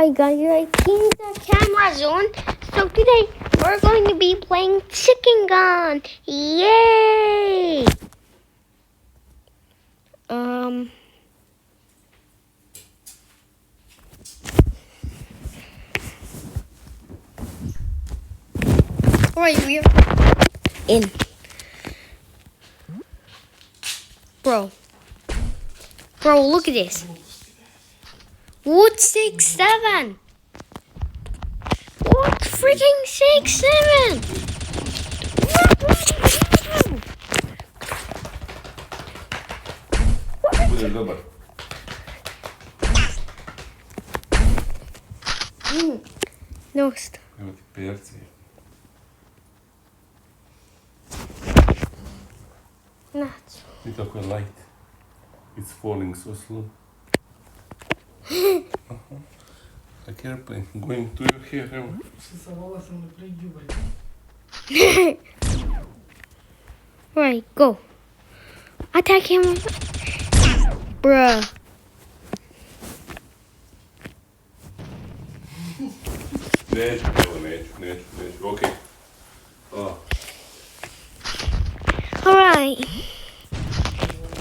Alright guys, I think the camera's on. So today we're going to be playing Chicken Gun. Yay! Alright, we're in. Bro, look at this. What 6-7? What freaking 6-7? Bude dobar. Nost. Evo ti perci. Nuts. I tako je light. It's falling so slow. Like airplane going to your hair. Evo. Right, go. Attack him. Bruh. Neću, neću. Okej. Alright.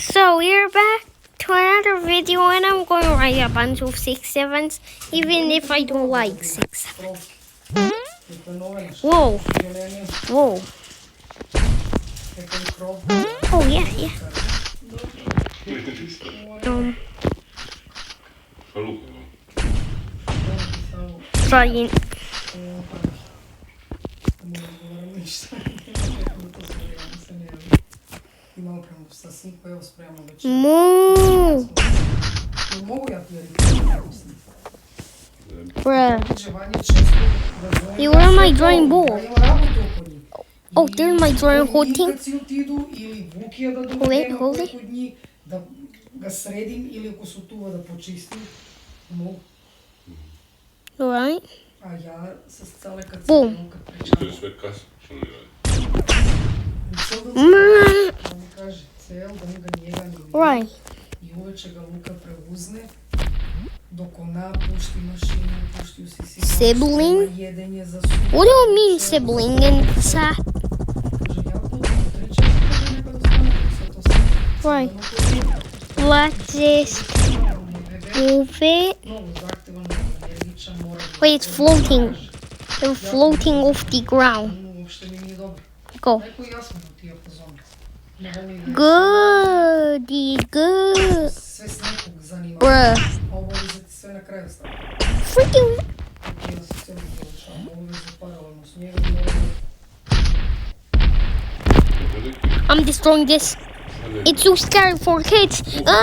So we're back to another video and I'm going to write a bunch of 6-7s even if I don't like 6-7. Whoa. Whoa. Oh yeah. Trying. Moo. Bruh. You were my drawing board. Oh, there's my drawing whole thing. Hold it. Alright. Boom. To je sve kas. Što ne radi? Right. Sibling? What do you mean sibling inside? Right. Let's just move it. Wait, it's floating. They're floating off the ground. Go. Goody good. Bruh. Freaking. I'm destroying this. It's too scary for kids. Go.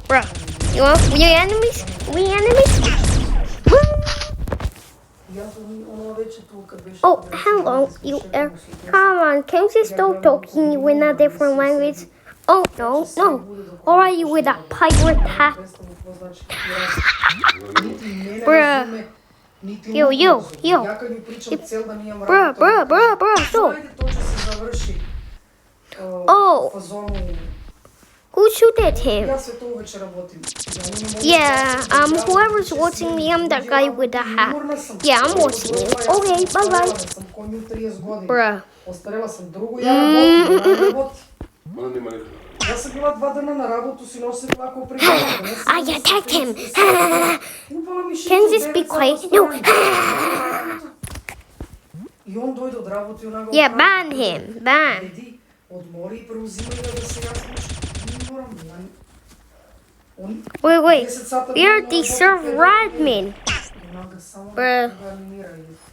Bruh. You want we enemies? Oh, hello. You come on, can't you stop talking in a different language? Oh, no. Or are you with a pirate hat? Bruh. Yo. Bruh. So. Oh. Who shooted him? Yeah, whoever's watching me, I'm that guy with the hat. Yeah, I'm watching you. Okay, bye. Bruh. I attacked him. Can you just be quiet? No. Yeah, ban him. Wait. You're the server admin. Bruh.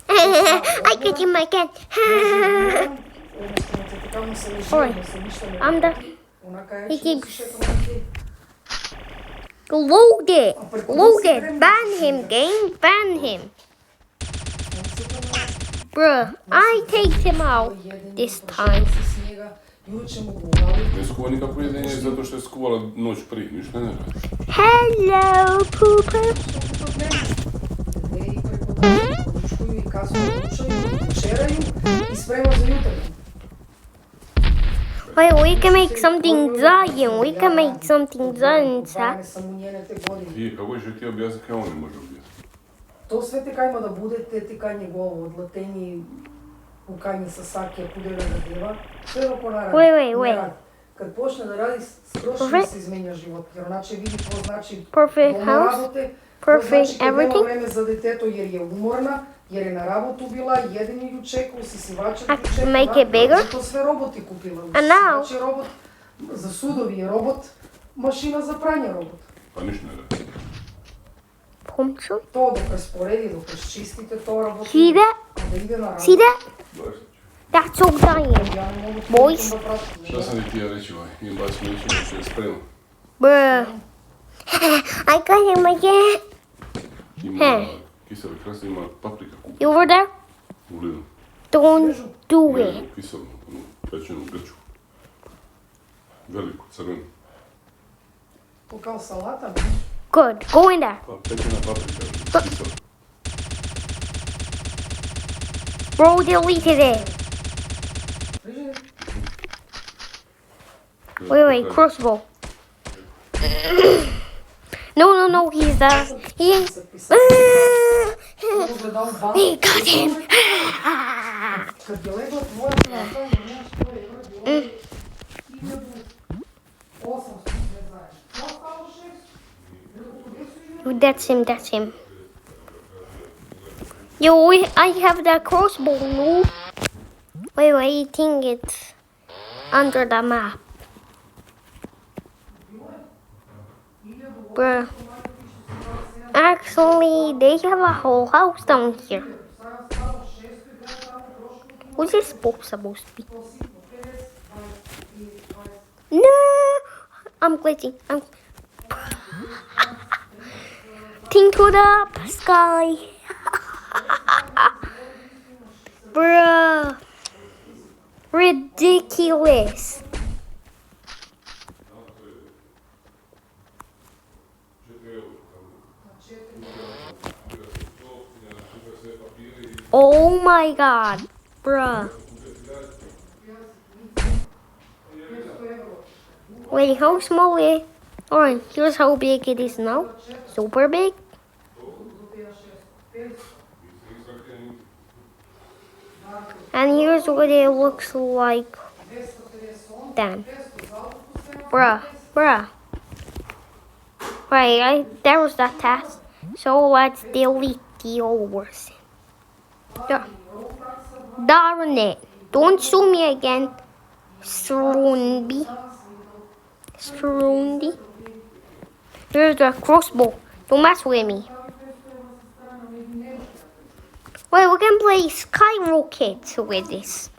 I could do my gun. Alright. I'm the... He keeps... Load it. Ban him, game. Ban him. Bruh, I take him out this time. Ne skuva nikako jedenje zato što je skuvala noć prije, ništa ne radi. Hello, pooper. Poderaju i sprema za jutro. Wait, we can make something giant. We can make something giant, sir. Не само njene te godine. Ти, како ќе ти објасни како не може објасни? То све те кајма да будете, ти кај негово, одлатени, укајни са сакија, пудера да дева, све да понаради. Wait. Кад почне да ради, скрошно Perfect. се изменја живот, jer оначе види какво значи Perfect дома house. работе, Perfect значи кад нема everything. време за детето, jer je уморна, jer je na работу била, еден ја чекал, си вачат I ја can чекал. make it bigger. Зато све роботи купила. And now- Значи робот за судови е робот, машина за прање робот. Па ништо не да. Puncture. Тоа да преспореди, да чистите, тоа работи. See that? Да иде на работа. See that? Баш. That's so giant. Ја не могу Boys. да пратам. Šta sam ti ja reći ovaj? Im bacim reći da se je spremno. Bruh. I got him again. Ima kiseli krasni, ima paprika kupu You over there? u Lidlu. Don't do it. Kiselu, onu pečenu grču. Veliku, crvenu. То као салата, Good. Go in there. Pa pečena paprika, kisela. Bro deleted it. фрижидер. Wait, crossbow. No, he's he. Се писа. Го гледам бан. We got him. Кад ја легла твоја плата, знаеш што е евро, било 1800, не знаеш. Тоа стало 6. That's him. Yo, I have that crossbow, no? Wait, I think it's under the map. Bruh. Actually, they have a whole house down here. What's this supposed to be? No! I'm glitching. Think to the sky. Bruh. Ridiculous. Oh my god. Bruh. Wait, how small is it? Alright, here's how big it is now. Super big. And here's what it looks like then. Bruh. Right, there was that task. So let's delete the old version. Yeah. Darn it. Don't sue me again, Strundi. Here's the crossbow. Don't mess with me. Wait, we can play Skyrocket with this.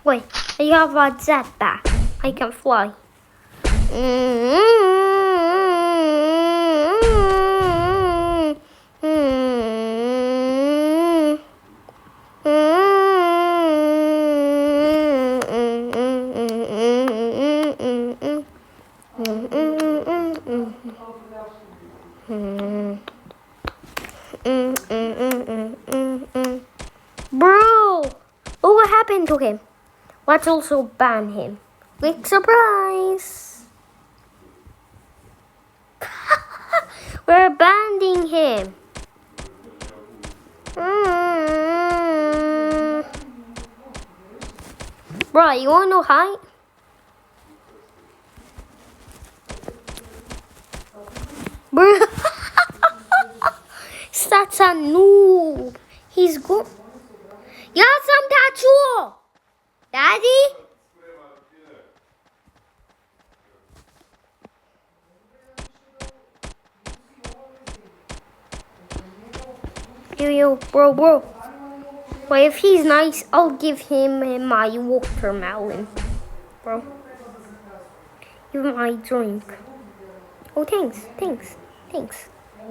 Wait, I have a jetpack. I can fly. Bro, look what happened to him. Let's also ban him. Big surprise! We're banning him. Bro, you wanna know height? Bro, that's a noob. He's good. You have some tattoo, Daddy. Yo, bro. But if he's nice, I'll give him my watermelon, bro. Give him my drink. Oh, thanks.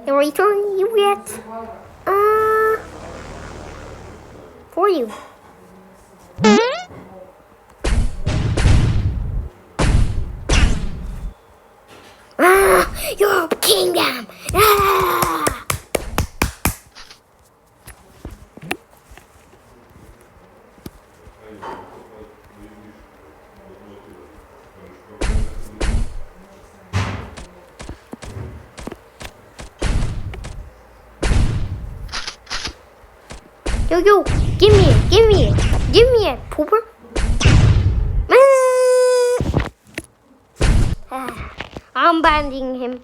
The return you get for you. Your kingdom. Yo, give me it, pooper. I'm banning him.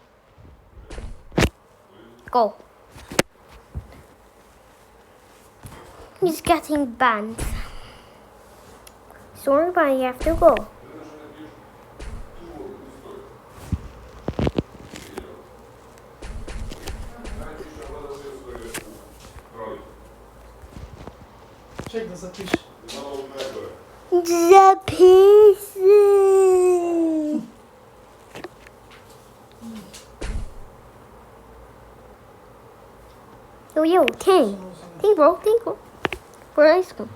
Go. He's getting banned. Sorry, but you have to go. Ček da zapiši. Zapisi. Yo, Ting, bro. For ice cream.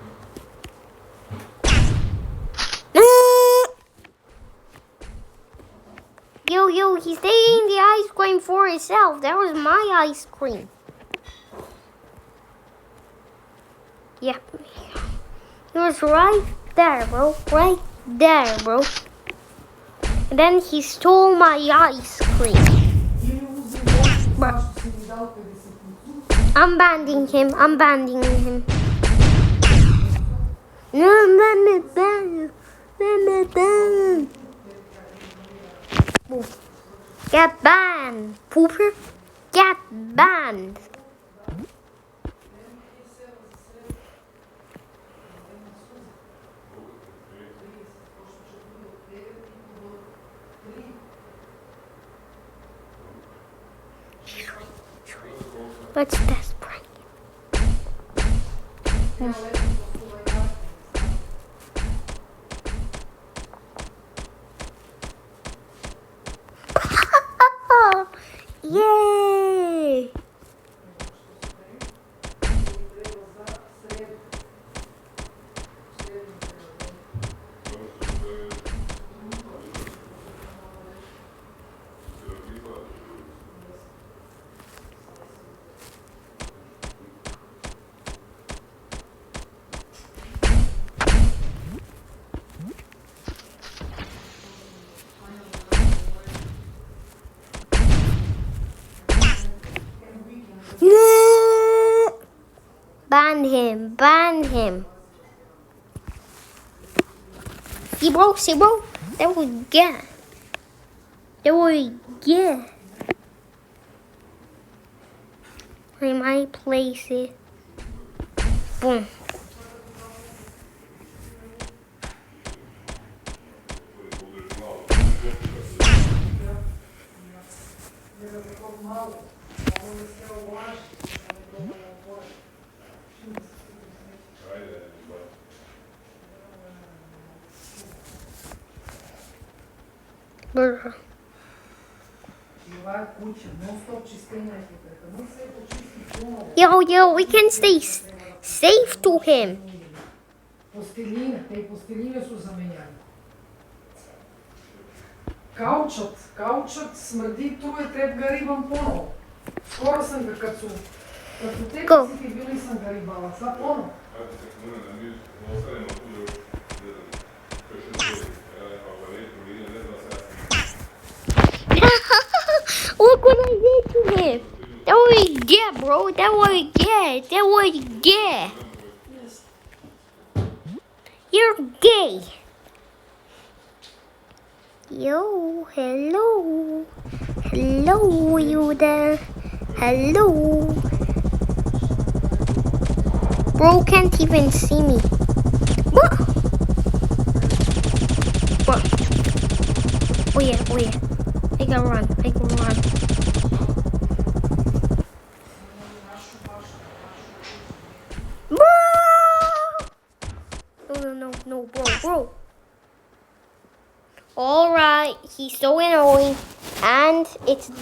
Yo, he's taking the ice cream for himself. That was my ice cream. Yeah. He was right there, bro. Right there, bro. And then he stole my ice cream. Bro. I'm banning him. No, let me ban. Get banned, pooper. Get banned. What's this prank? Yay! Ban him. See, bro. That was good. I might place it. Boom. Brr. Yo, we can stay safe to him. Posteljine su zamenjali. Kaučat smrdi, truje, treba ga ribam ponovo. Skoro sam ga, kad su te kisiti bili, sam ga ribala, sad ponovo. Look what I did to him. That what you get, bro. That what you get. You're gay. Yo, hello, you there. Hello. Bro can't even see me. What? Oh yeah. I can run. No, bro. Alright, he's so annoying, and it's